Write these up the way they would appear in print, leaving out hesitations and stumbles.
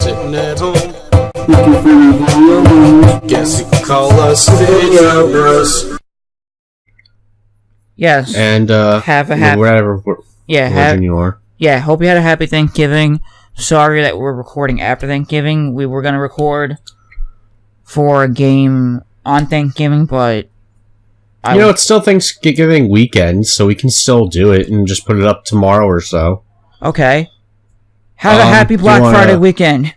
sitting at home. Looking for Video Bros. Guess you could call us Vidya Bros. Yes. And have a happy. Whatever religion you are. Yeah. Hope you had a happy Thanksgiving. Sorry that we're recording after Thanksgiving. We were gonna record for a game on Thanksgiving, but it's still Thanksgiving weekend, so we can still do it and just put it up tomorrow or so. Okay. Have a happy Black Friday weekend.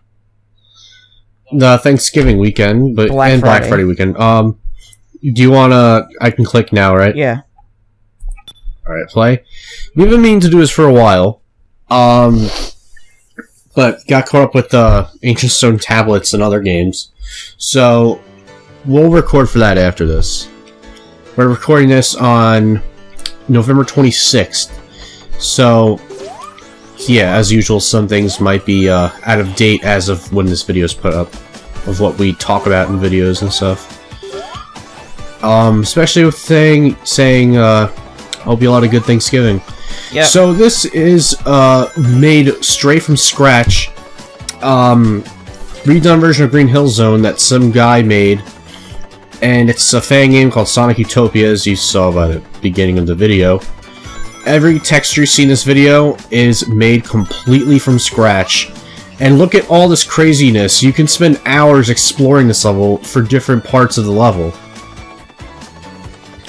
The Thanksgiving weekend, Black Friday weekend. Do you wanna? I can click now, right? Yeah. All right, play. We've been meaning to do this for a while, but got caught up with Ancient Stone tablets and other games, so we'll record for that after this. We're recording this on November 26th, so yeah, as usual, some things might be out of date as of when this video is put up, of what we talk about in videos and stuff. Especially with saying hope you all had a good Thanksgiving. Yeah. So this is made straight from scratch, redone version of Green Hill Zone that some guy made. And it's a fan game called Sonic Utopia, as you saw by the beginning of the video. Every texture you see in this video is made completely from scratch. And look at all this craziness. You can spend hours exploring this level for different parts of the level.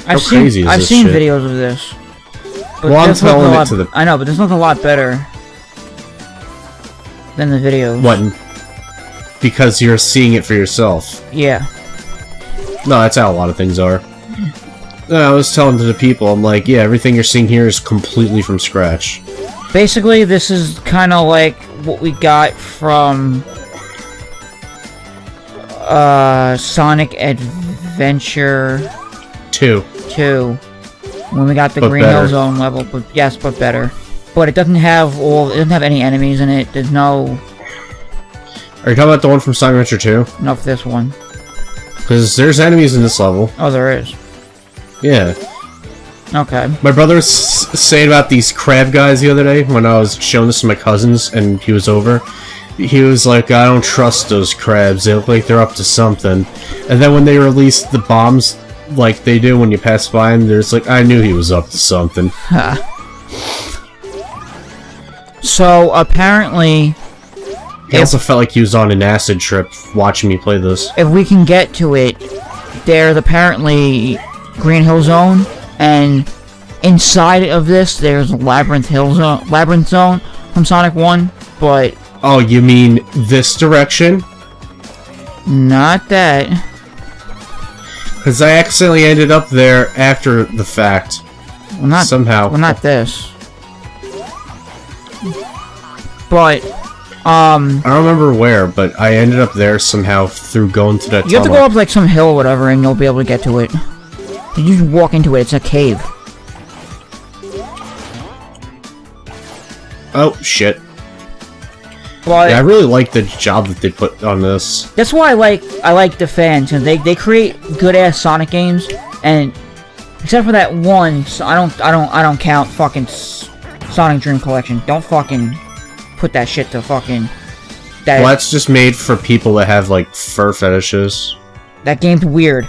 I've seen videos of this. But well, I'm telling it to the... I know, but this looks a lot better than the videos. What? Because you're seeing it for yourself. Yeah. No, that's how a lot of things are. I was telling to the people, I'm like, yeah, everything you're seeing here is completely from scratch. Basically, this is kind of like what we got from Sonic Adventure 2, when we got the Green Hill Zone level, but better. But it doesn't have any enemies in it. There's no... Are you talking about the one from Sonic Adventure 2? Not for this one. Because there's enemies in this level. Oh, there is. Yeah. Okay. My brother was saying about these crab guys the other day when I was showing this to my cousins and he was over. He was like, I don't trust those crabs. They look like they're up to something. And then when they released the bombs like they do when you pass by him, there's like, I knew he was up to something. Huh. So, apparently... He also felt like he was on an acid trip watching me play this. If we can get to it, there's apparently Green Hill Zone, and inside of this, there's Labyrinth Zone from Sonic 1, but... Oh, you mean this direction? Not that. Because I accidentally ended up there after the fact. Well, not... Somehow. Well, not this. But... I don't remember where, but I ended up there somehow through going to that tunnel. You have to go up like some hill or whatever and you'll be able to get to it. You just walk into it, it's a cave. Oh, shit. But yeah, I really like the job that they put on this. That's why I like the fans, because they create good-ass Sonic games, and except for that one, so I don't count fucking Sonic Dream Collection. Don't fucking put that shit to fucking... Well, that's just made for people that have, like, fur fetishes. That game's weird.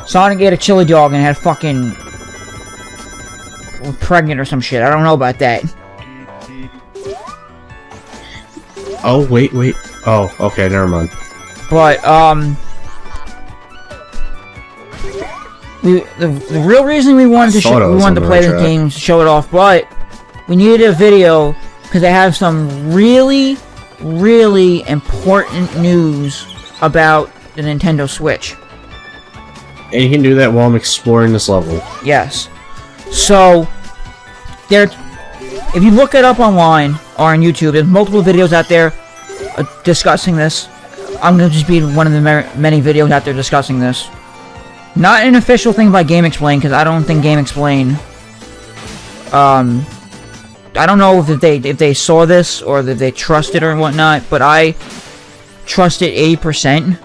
Sonic ate a chili dog and had fucking... was pregnant or some shit. I don't know about that. Oh, wait. Oh, okay, never mind. But, the real reason we wanted to play this game, show it off, but we needed a video because they have some really, really important news about the Nintendo Switch. And you can do that while I'm exploring this level. Yes. So, if you look it up online or on YouTube, there's multiple videos out there discussing this. I'm going to just be one of the many videos out there discussing this. Not an official thing by GameXplain, because I don't think GameXplain... I don't know if they saw this, or if they trust it or whatnot, but I trust it 80%.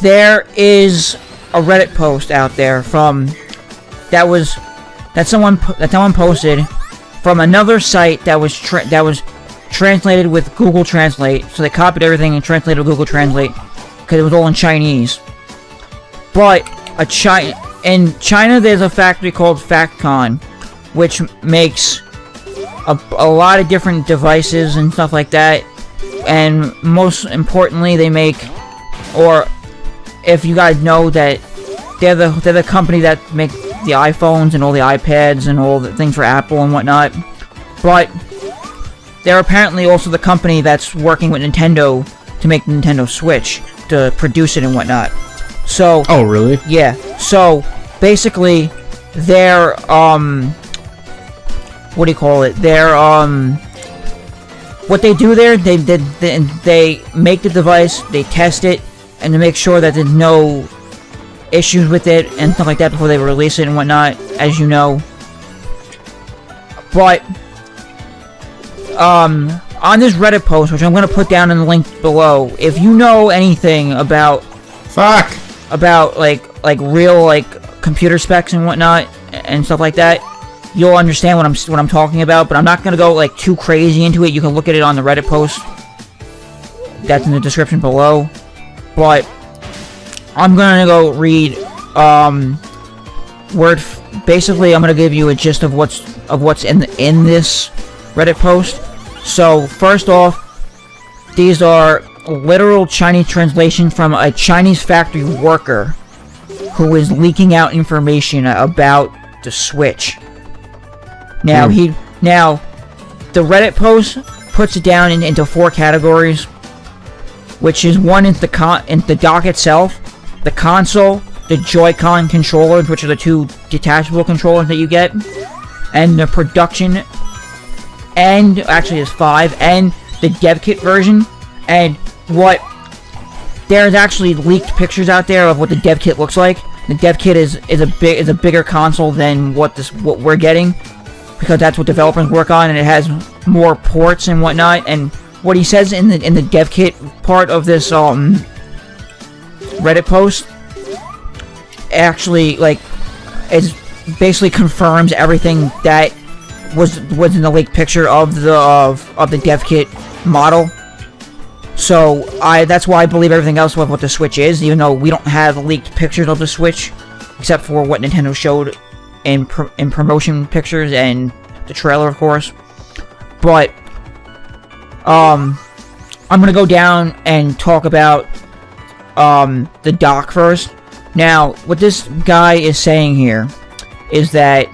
There is a Reddit post out there from... that someone posted from another site that was translated with Google Translate. So they copied everything and translated with Google Translate because it was all in Chinese. But in China, there's a factory called Factcon, which makes a lot of different devices and stuff like that. And most importantly, they make, or if you guys know that they're the company that make the iPhones and all the iPads and all the things for Apple and whatnot. But they're apparently also the company that's working with Nintendo to make Nintendo Switch, to produce it and whatnot. So. Oh, really? Yeah. So basically, they're what do you call it? They're what they do there, they make the device, they test it, and to make sure that there's no issues with it and stuff like that before they release it and whatnot, as you know. But on this Reddit post, which I'm gonna put down in the link below, if you know anything about like real like computer specs and whatnot and stuff like that, you'll understand what I'm talking about. But I'm not gonna go like too crazy into it. You can look at it on the Reddit post that's in the description below. But I'm gonna go read basically I'm gonna give you a gist of what's in this Reddit post. So first off, these are literal Chinese translations from a Chinese factory worker who is leaking out information about the Switch. Now the Reddit post puts it down into 4 categories, which is one is the dock itself, the console, the Joy-Con controllers, which are the 2 detachable controllers that you get, and the production, and actually there's 5, and the dev kit version. And there's actually leaked pictures out there of what the dev kit looks like. The dev kit is a bigger console than what we're getting, because that's what developers work on, and it has more ports and whatnot. And what he says in the dev kit part of this Reddit post actually is basically confirms everything that was in the leaked picture of the dev kit model. So that's why I believe everything else with what the Switch is, even though we don't have leaked pictures of the Switch, except for what Nintendo showed in promotion pictures and the trailer, of course. But I'm gonna go down and talk about the dock first. Now, what this guy is saying here is that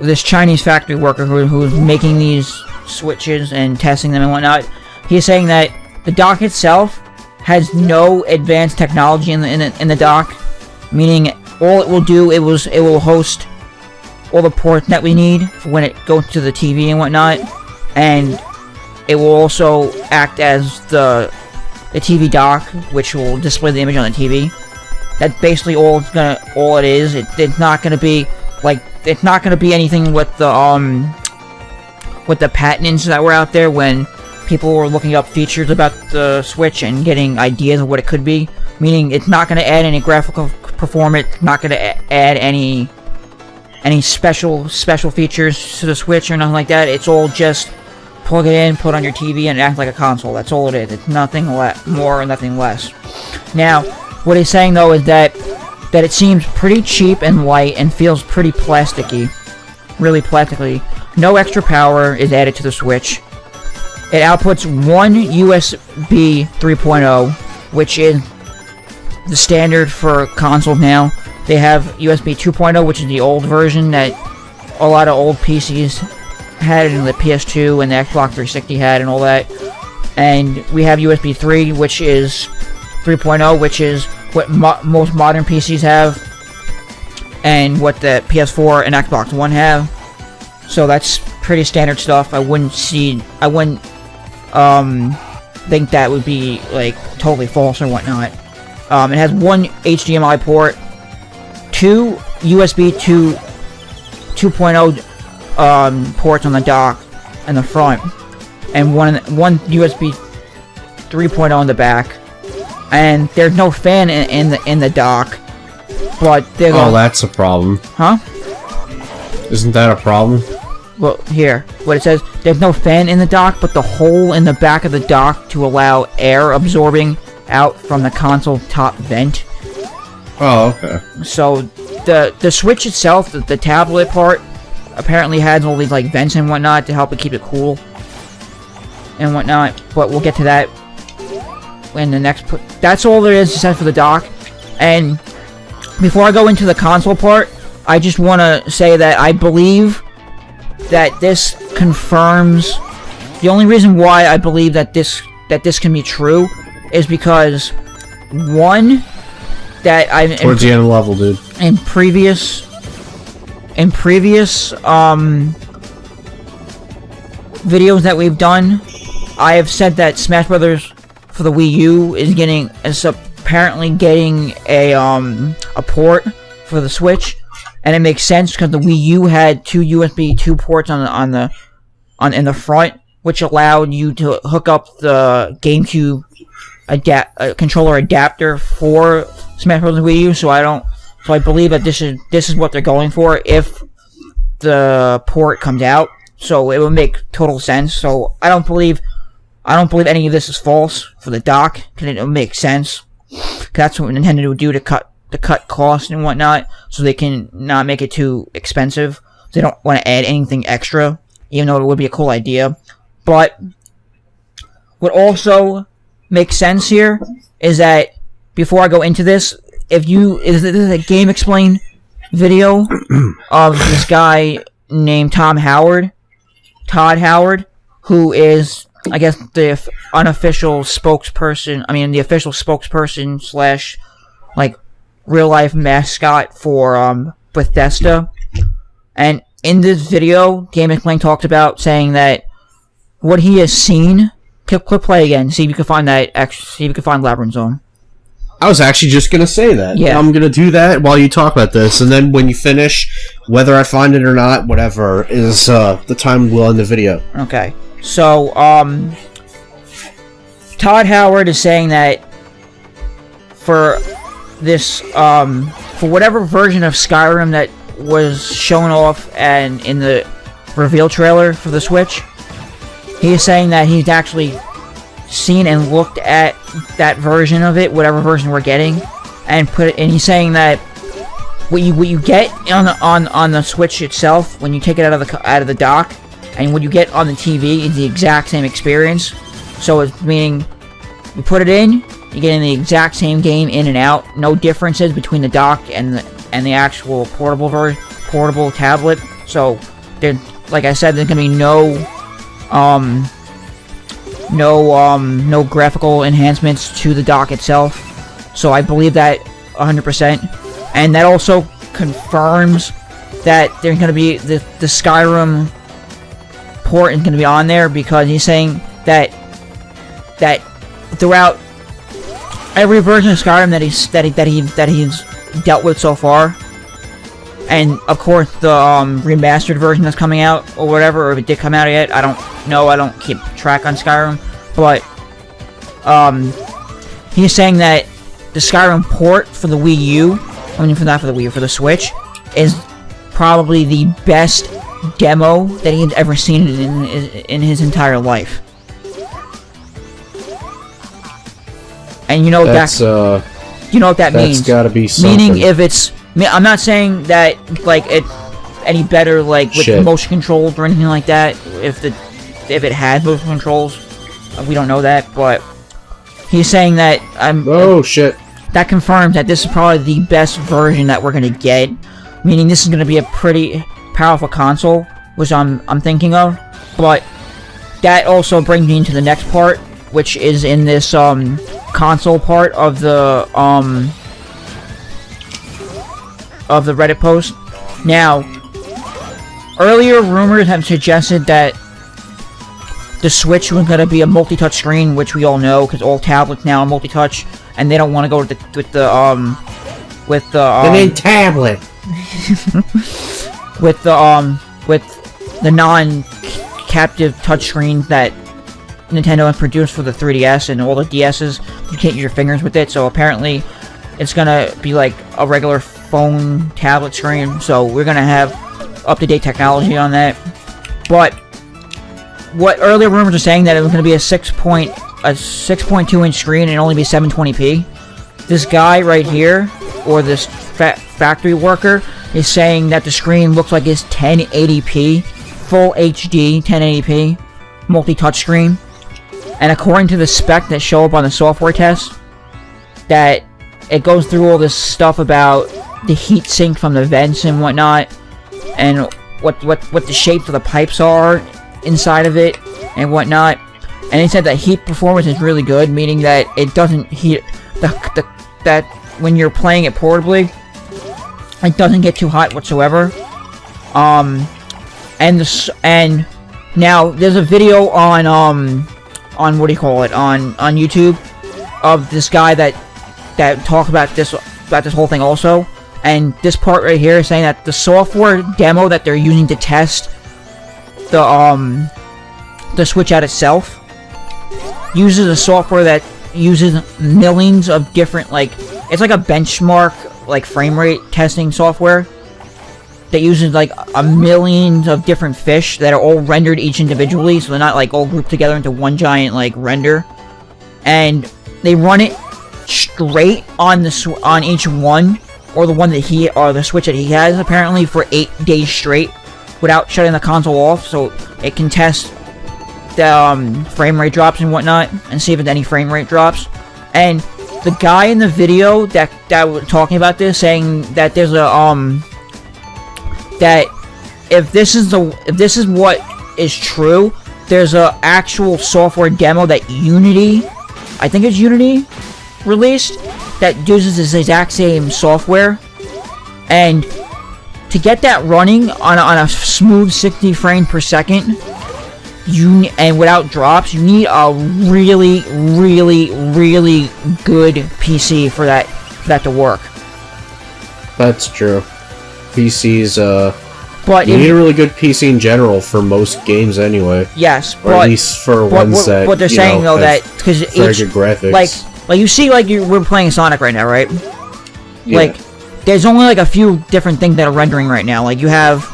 this Chinese factory worker who's making these Switches and testing them and whatnot, he's saying that the dock itself has no advanced technology in the dock, meaning all it will do, it will host all the ports that we need for when it goes to the TV and whatnot, and it will also act as the TV dock, which will display the image on the TV. That's basically all it is. It's not gonna be anything with the patents that were out there when people were looking up features about the Switch and getting ideas of what it could be. Meaning, it's not gonna add any graphical performance, not gonna add any special features to the Switch or nothing like that. It's all just plug it in, put it on your TV, and act like a console. That's all it is. It's nothing more or nothing less. Now, what he's saying though is that it seems pretty cheap and light and feels pretty plasticky. Really plasticky. No extra power is added to the Switch. It outputs one USB 3.0, which is the standard for consoles now. They have USB 2.0, which is the old version that a lot of old PCs had, and the PS2 and the Xbox 360 had and all that. And we have USB 3, which is 3.0, which is what most modern PCs have, and what the PS4 and Xbox One have. So that's pretty standard stuff. I wouldn't think that would be like totally false or whatnot. It has one HDMI port, 2 USB 2.0 ports on the dock and the front, and one USB 3.0 on the back. And there's no fan in the dock, but there's that's a problem. Huh? Isn't that a problem? well, here, what it says, there's no fan in the dock, but the hole in the back of the dock to allow air absorbing out from the console top vent. Oh, okay. So, the Switch itself, the tablet part, apparently has all these, like, vents and whatnot to help it keep it cool and whatnot, but we'll get to that in the next... That's all there is to say for the dock, and before I go into the console part, I just want to say that I believe that this confirms... The only reason why I believe that this can be true is because, one, that I've... Towards the end of the level, dude. In previous videos that we've done, I have said that Smash Brothers for the Wii U is apparently getting a port for the Switch, and it makes sense because the Wii U had two USB 2 ports in the front, which allowed you to hook up the GameCube controller adapter for Smash Bros. Wii U. So I believe that this is what they're going for if the port comes out. So it would make total sense. So I don't believe any of this is false for the dock, because it would make sense. That's what Nintendo would do to cut costs and whatnot, so they can not make it too expensive. They don't want to add anything extra, even though it would be a cool idea. But what also makes sense here is that before I go into this, this is a Game Explain video of this guy named Todd Howard, who is, I guess, the unofficial spokesperson. I mean, the official spokesperson slash, like, real life mascot for Bethesda. And in this video, Game Explain talked about saying that what he has seen. Click play again. See if you can find that. See if you can find Labyrinth Zone. I was actually just gonna say that. Yeah. I'm gonna do that while you talk about this, and then when you finish, whether I find it or not, whatever is the time we'll end the video. Okay. So, Todd Howard is saying that for this, for whatever version of Skyrim that was shown off and in the reveal trailer for the Switch, he is saying that he's actually seen and looked at that version of it, whatever version we're getting, and he's saying that what you get on the Switch itself when you take it out of the dock, and what you get on the TV is the exact same experience. So it's meaning you put it in, you're getting the exact same game in and out, no differences between the dock and the actual portable tablet. So like I said, there's gonna be no graphical enhancements to the dock itself. So I believe that 100%, and that also confirms that there's going to be the Skyrim port is going to be on there, because he's saying that throughout every version of Skyrim that he's dealt with so far, and of course the remastered version that's coming out or whatever, or if it did come out yet, I don't know. I don't keep track on Skyrim, but he's saying that the Skyrim port for the Wii U, for the Wii U, for the Switch, is probably the best demo that he's ever seen in his entire life. And you know what that means. That's gotta be something. Meaning, if it's, I'm not saying that like it any better like with motion controls or anything like that. If it had motion controls, we don't know that, but he's saying that that confirms that this is probably the best version that we're gonna get. Meaning, this is gonna be a pretty powerful console, which I'm thinking of. But that also brings me into the next part, which is in this console part of the Reddit post. Now, earlier rumors have suggested that the Switch was going to be a multi-touch screen, which we all know because all tablets now are multi-touch, and they don't want to go with the main tablet with the non-captive touchscreens that Nintendo has produced for the 3DS and all the DS's. You can't use your fingers with it, so apparently it's gonna be like a regular phone tablet screen. So we're gonna have up-to-date technology on that. But what earlier rumors are saying that it was going to be a 6.2 inch screen and only be 720p. This guy right here, or this factory worker, is saying that the screen looks like it's 1080p, full HD 1080p, multi-touch screen. And according to the spec that show up on the software test, that it goes through all this stuff about the heat sink from the vents and whatnot, and what the shapes of the pipes are inside of it and whatnot. And they said that heat performance is really good, meaning that it doesn't heat that when you're playing it portably, it doesn't get too hot whatsoever. And now there's a video on what do you call it, on YouTube, of this guy that talks about this whole thing also. And this part right here is saying that the software demo that they're using to test the Switch out itself uses a software that uses millions of different, like, it's like a benchmark, like, frame rate testing software that uses like a millions of different fish that are all rendered each individually, so they're not like all grouped together into one giant like render. And they run it straight on on each one, or the one that the Switch that he has apparently, for 8 days straight without shutting the console off, so it can test the frame rate drops and whatnot, and see if there's any frame rate drops. And the guy in the video that was talking about this, saying that there's a that if this is what is true, there's a actual software demo that Unity, I think it's Unity, released, that uses this exact same software. And to get that running on a smooth 60 frames per second, and without drops, you need a really, really, really good PC for that to work. That's true. PCs, but you need a really good PC in general for most games anyway. Yes, or at least for ones that, what they're saying though, that because very good graphics, like you see, like we're playing Sonic right now, right? Yeah. Like there's only like a few different things that are rendering right now. Like you have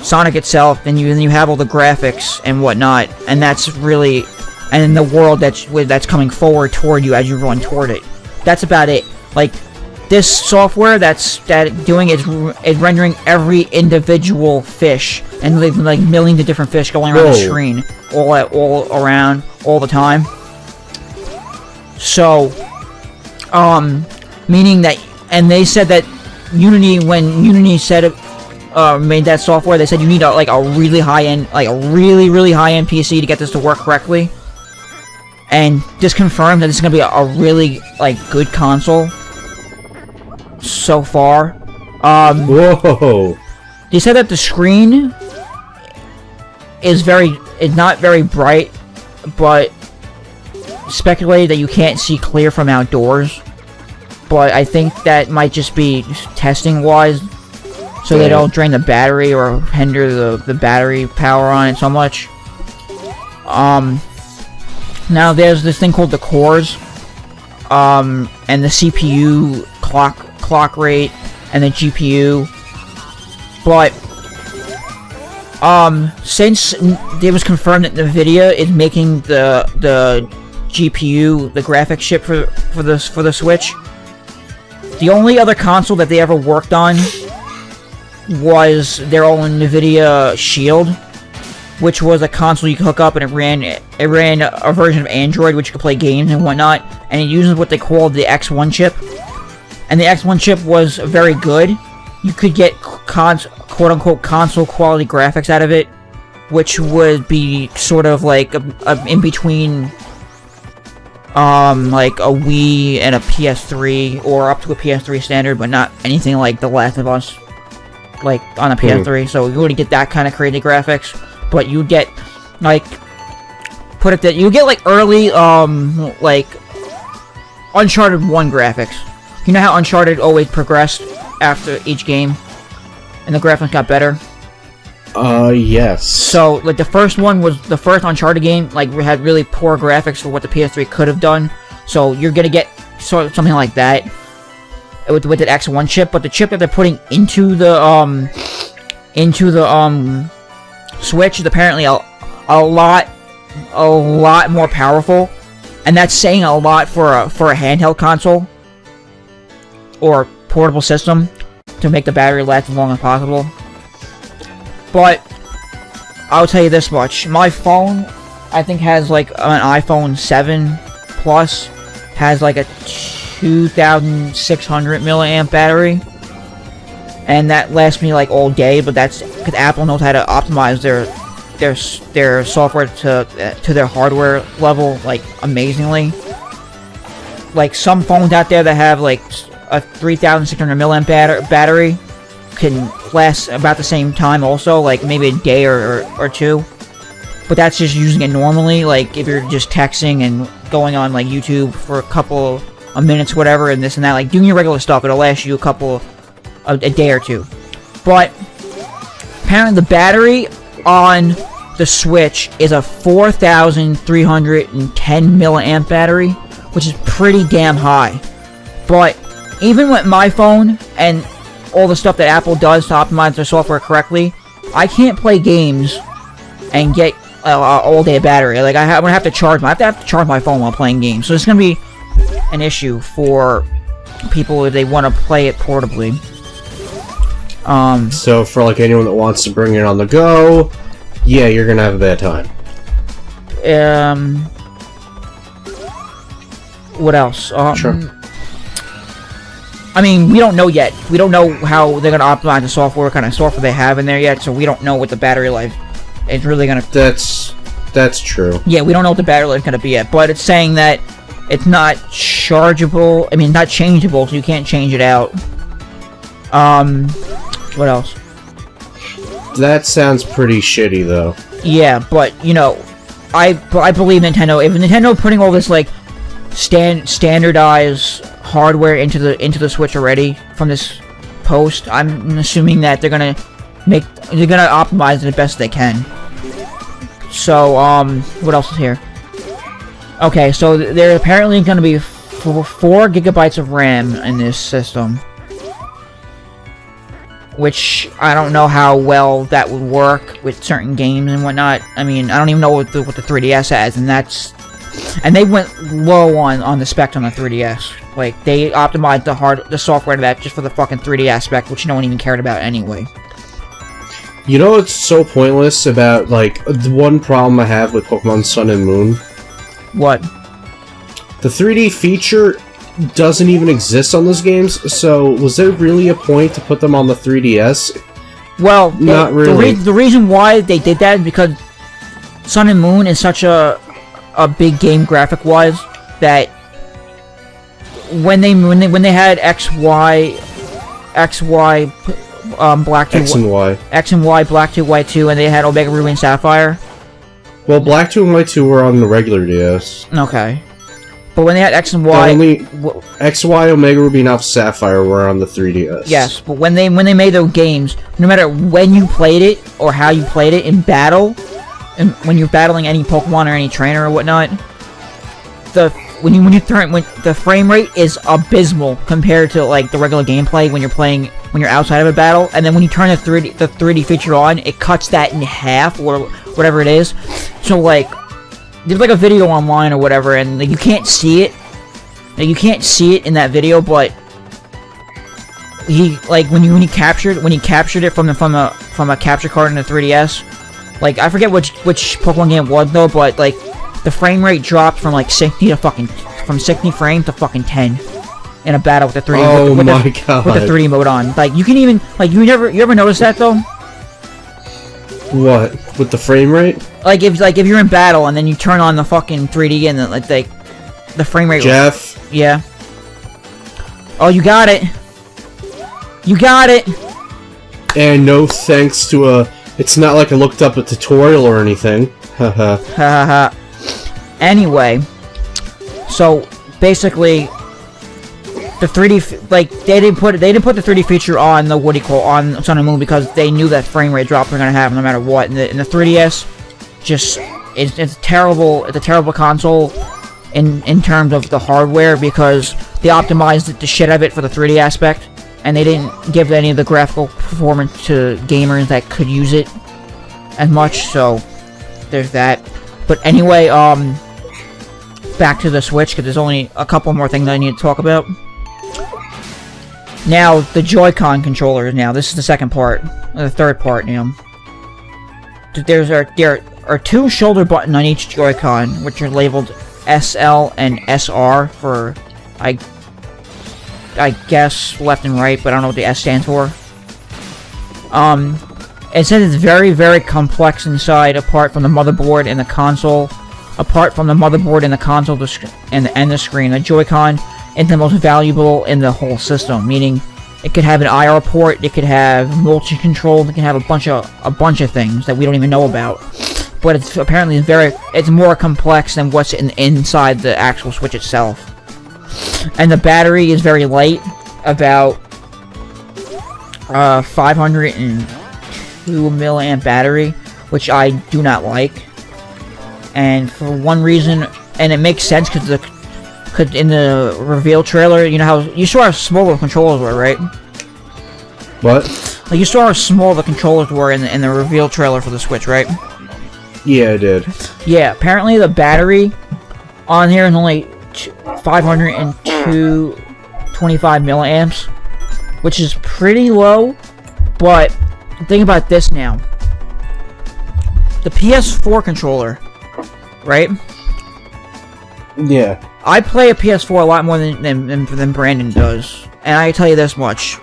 Sonic itself, and you have all the graphics and whatnot, and that's really, and the world that's coming forward toward you as you run toward it. That's about it. Like this software that's doing is rendering every individual fish, and like millions of different fish going around the screen, all around all the time. So, meaning that, and they said that Unity, when Unity made that software, they said you need a really high end, like a really, really high end PC to get this to work correctly. And this confirmed that this is gonna be a really good console. So far, whoa! They said that the screen is not very bright, but speculated that you can't see clear from outdoors. But I think that might just be testing wise, so they don't drain the battery or hinder the battery power on it so much. Now there's this thing called the cores, and the CPU clock rate, and the GPU. But since it was confirmed that NVIDIA is making the GPU, the graphics chip for the Switch, the only other console that they ever worked on was their own NVIDIA Shield, which was a console you could hook up, and it ran a version of Android which you could play games and whatnot, and it uses what they called the X1 chip. And the X1 chip was very good. You could get quote-unquote console quality graphics out of it, which would be sort of like a in between like a Wii and a PS3, or up to a PS3 standard, but not anything like The Last of Us like on a PS3. So you wouldn't get that kind of crazy graphics, but you get like you get like early like Uncharted 1 graphics. You know how Uncharted always progressed after each game, and the graphics got better? Yes. So, like, the first Uncharted game, like, had really poor graphics for what the PS3 could have done. So, you're gonna get sort of something like that with the X1 chip, but the chip that they're putting into the Switch is apparently a lot more powerful, and that's saying a lot for a handheld console or portable system to make the battery last as long as possible. But I'll tell you this much: my phone, I think, has like an iPhone 7 Plus, has like a 2,600 milliamp battery, and that lasts me like all day. But that's because Apple knows how to optimize their software to their hardware level like amazingly. Like some phones out there that have like a 3,600 milliamp battery can last about the same time also, like maybe a day or two. But that's just using it normally, like if you're just texting and going on like YouTube for a couple of minutes, whatever, and this and that, like doing your regular stuff, it'll last you a day or two. But apparently the battery on the Switch is a 4,310 milliamp battery, which is pretty damn high. But even with my phone and all the stuff that Apple does to optimize their software correctly, I can't play games and get all day battery. Like I'm gonna have to charge my phone while playing games. So it's gonna be an issue for people if they want to play it portably. So for like anyone that wants to bring it on the go, yeah, you're gonna have a bad time. What else? Sure. I mean, we don't know yet. We don't know how they're gonna optimize the software, what kind of software they have in there yet. So we don't know what the battery life is really gonna. That's true. Yeah, we don't know what the battery life is gonna be yet, but it's saying that it's not chargeable. I mean, not changeable, so you can't change it out. What else? That sounds pretty shitty, though. Yeah, but you know, I believe Nintendo. If Nintendo putting all this like standardized hardware into the Switch already from this post, I'm assuming that they're gonna optimize it the best they can. So what else is here? Okay, so there apparently gonna be 4 gigabytes of RAM in this system, which I don't know how well that would work with certain games and whatnot. I mean, I don't even know what the 3DS has, and they went low on the spec on the 3DS. Like they optimized the software to that just for the fucking 3D aspect, which no one even cared about anyway. You know what's so pointless about, like, the one problem I have with Pokemon Sun and Moon? What? The 3D feature doesn't even exist on those games, so was there really a point to put them on the 3DS? Well, not really. The reason why they did that is because Sun and Moon is such a big game graphic-wise that when they had XY Black 2, X and Y. X and Y, Black 2, White 2, and they had Omega Ruby and Sapphire. Well, Black 2 and White 2 were on the regular DS. Okay. But when they had X and Y... Only X, Y, Omega Ruby, and Alpha Sapphire were on the 3DS. Yes, but when they made those games, no matter when you played it, or how you played it in battle, and when you're battling any Pokemon or any trainer or whatnot, when the frame rate is abysmal compared to like the regular gameplay when you're outside of a battle, and then when you turn the 3D feature on, it cuts that in half or whatever it is. So like there's like a video online or whatever, and like, you can't see it. Like, you can't see it in that video, but he like when he captured it from a capture card in the 3DS. Like I forget which Pokemon game it was though, but like the frame rate dropped from like 60 frames to fucking 10 in a battle with the 3D. Oh with my god! God. With the 3D mode on, like you can even like you ever notice that though? What with the frame rate? Like if you're in battle and then you turn on the fucking 3D and then like the frame rate. Jeff. Yeah. Oh, you got it. You got it. And no thanks to it's not like I looked up a tutorial or anything. Haha. Haha. Anyway, so basically, the 3D like they didn't put the 3D feature on the on Sun and Moon because they knew that frame rate drop they're gonna have no matter what. And the 3DS just it's a terrible console in terms of the hardware because they optimized the shit out of it for the 3D aspect, and they didn't give any of the graphical performance to gamers that could use it. as much, so there's that. But anyway, back to the Switch, because there's only a couple more things I need to talk about. Now, the Joy-Con controllers now. This is the second part. The third part now. There are two shoulder buttons on each Joy-Con, which are labeled SL and SR for, I guess, left and right, but I don't know what the S stands for. It says it's very, very complex inside, apart from the motherboard and the console. Apart from the motherboard and the console and the screen, the Joy-Con is the most valuable in the whole system. Meaning, it could have an IR port, it could have motion control, it can have a bunch of things that we don't even know about. But it's apparently it's more complex than what's inside the actual Switch itself. And the battery is very light, about 502 milliamp battery, which I do not like. And for one reason, and it makes sense because in the reveal trailer, you know how you saw how small the controllers were, right? What? Like you saw how small the controllers were in the reveal trailer for the Switch, right? Yeah, I did. Yeah, apparently the battery on here is only 502 25 milliamps, which is pretty low. But think about this now: the PS4 controller. Right? Yeah. I play a PS4 a lot more than Brandon does. And I tell you this much.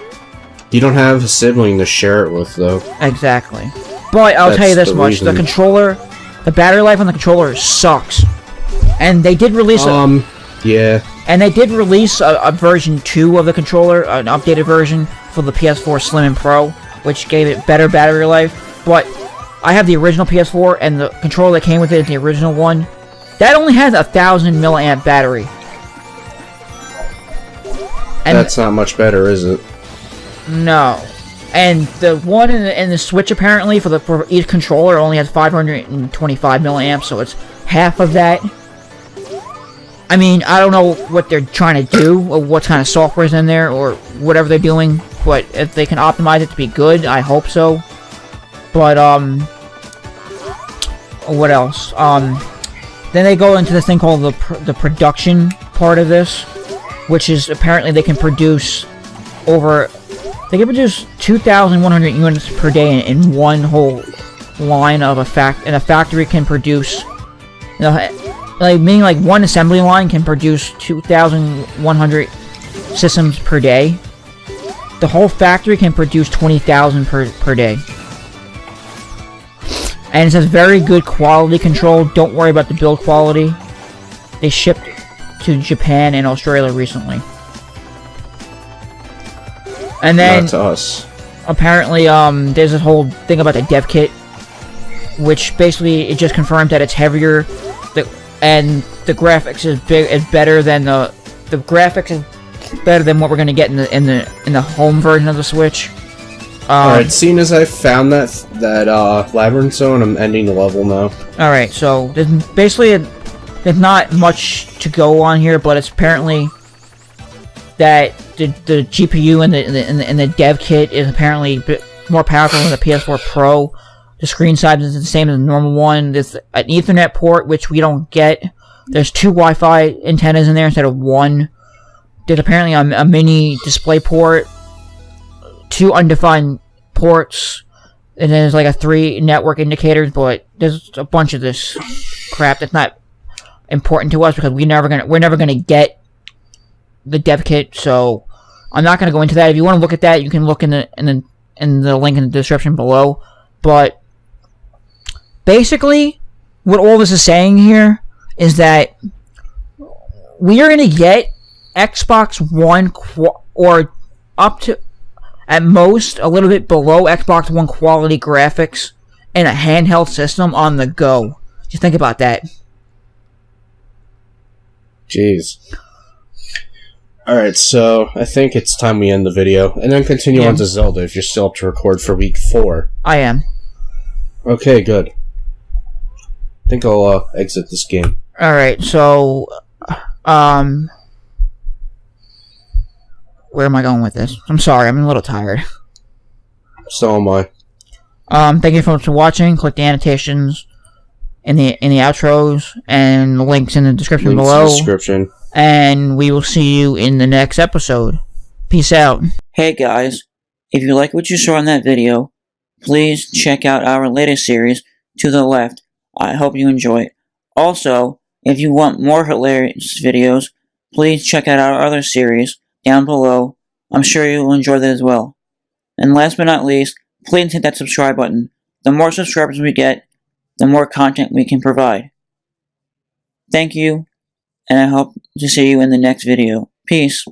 You don't have a sibling to share it with, though. Exactly. But I'll tell you this much. The controller, the battery life on the controller sucks. And they did release yeah. And they did release a version 2 of the controller, an updated version for the PS4 Slim and Pro, which gave it better battery life. But I have the original PS4, and the controller that came with it is the original one. That only has 1,000 milliamp battery. And that's not much better, is it? No. And the one in the Switch, apparently, for each controller only has 525 milliamps, so it's half of that. I mean, I don't know what they're trying to do, or what kind of software is in there, or whatever they're doing, but if they can optimize it to be good, I hope so. But, what else? Then they go into this thing called the production part of this, which is apparently they can produce 2,100 units per day in one whole line of and a factory can produce, meaning like one assembly line can produce 2,100 systems per day. The whole factory can produce 20,000 per day. And it says very good quality control. Don't worry about the build quality. They shipped to Japan and Australia recently. And then, not to us. Apparently, there's this whole thing about the dev kit, which basically it just confirms that it's heavier, and the graphics is better than the graphics is better than what we're gonna get in the home version of the Switch. Alright, seeing as I found that labyrinth zone, I'm ending the level now. Alright, so there's not much to go on here, but it's apparently that the GPU and the dev kit is apparently a bit more powerful than the PS4 Pro. The screen size is the same as the normal one. There's an Ethernet port, which we don't get. There's 2 Wi-Fi antennas in there instead of 1. There's apparently a mini display port, 2 undefined ports, and then there's like 3 network indicators, but there's a bunch of this crap that's not important to us because we're never gonna get the dev kit, so I'm not gonna go into that. If you want to look at that, you can look in the link in the description below. But basically, what all this is saying here is that we are gonna get Xbox One or up to at most a little bit below Xbox One quality graphics in a handheld system on the go. Just think about that. Jeez. Alright, so I think it's time we end the video, and then continue on to Zelda if you're still up to record for week 4. I am. Okay, good. I think I'll exit this game. Alright, so where am I going with this? I'm sorry, I'm a little tired. So am I. Thank you so much for watching. Click the annotations in the outros and the links in the description below. And we will see you in the next episode. Peace out. Hey guys, if you like what you saw in that video, please check out our latest series, To the Left. I hope you enjoy it. Also, if you want more hilarious videos, please check out our other series down below. I'm sure you will enjoy that as well. And last but not least, please hit that subscribe button. The more subscribers we get, the more content we can provide. Thank you, and I hope to see you in the next video. Peace.